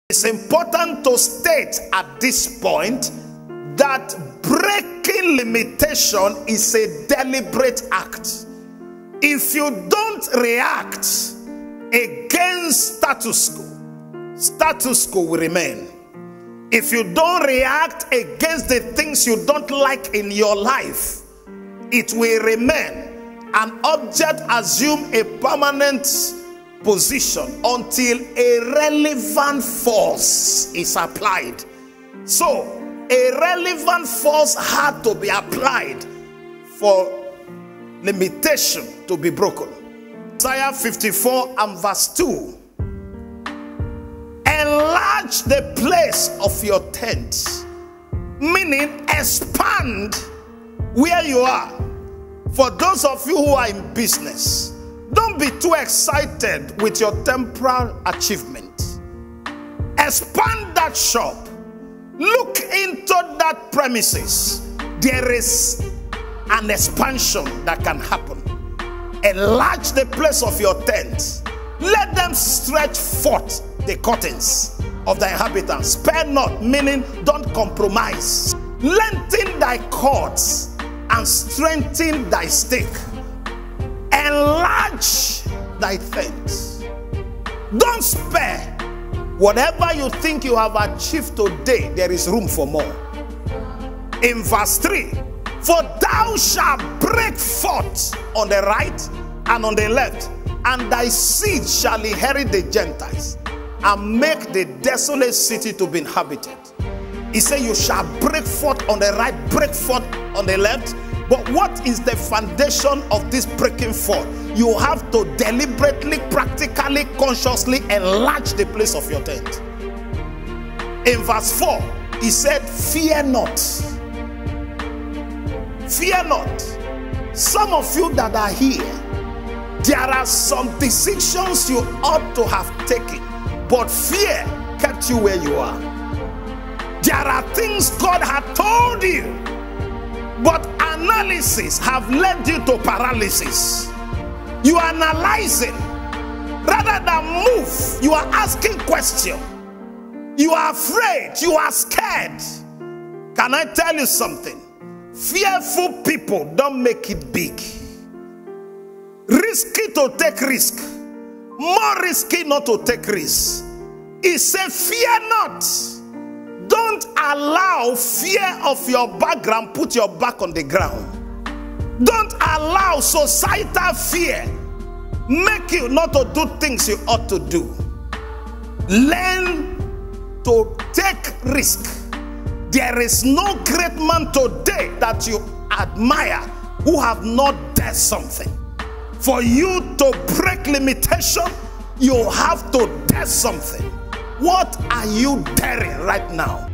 It's important to state at this point that breaking limitation is a deliberate act. If you don't react against status quo will remain. If you don't react against the things you don't like in your life, it will remain. An object assume a permanent position until a relevant force is applied. So a relevant force had to be applied for limitation to be broken. Isaiah 54 and verse 2. Enlarge the place of your tent, meaning expand where you are. For those of you who are in business, don't be too excited with your temporal achievement. Expand that shop. Look into that premises. There is an expansion that can happen. Enlarge the place of your tent. Let them stretch forth the curtains of the inhabitants. Spare not, meaning don't compromise. Lengthen thy cords and strengthen thy stake. Enlarge thy tent. Don't spare. Whatever you think you have achieved today, there is room for more. In verse 3, for thou shalt break forth on the right and on the left, and thy seed shall inherit the Gentiles, and make the desolate city to be inhabited. He said you shall break forth on the right, break forth on the left. But what is the foundation of this breaking forth? You have to deliberately, practically, consciously enlarge the place of your tent. In verse 4, he said, fear not. Fear not. Some of you that are here, there are some decisions you ought to have taken, but fear kept you where you are. There are things God had told you, but analysis have led you to paralysis. You are analyzing rather than move. You are asking questions. You are afraid. You are scared. Can I tell you something? Fearful people don't make it big. Risky to take risk. More risky not to take risk. He said, fear not. Don't allow fear of your background put your back on the ground. Don't allow societal fear make you not to do things you ought to do. Learn to take risk. There is no great man today that you admire who have not done something. For you to break limitation, you have to do something. What are you daring right now?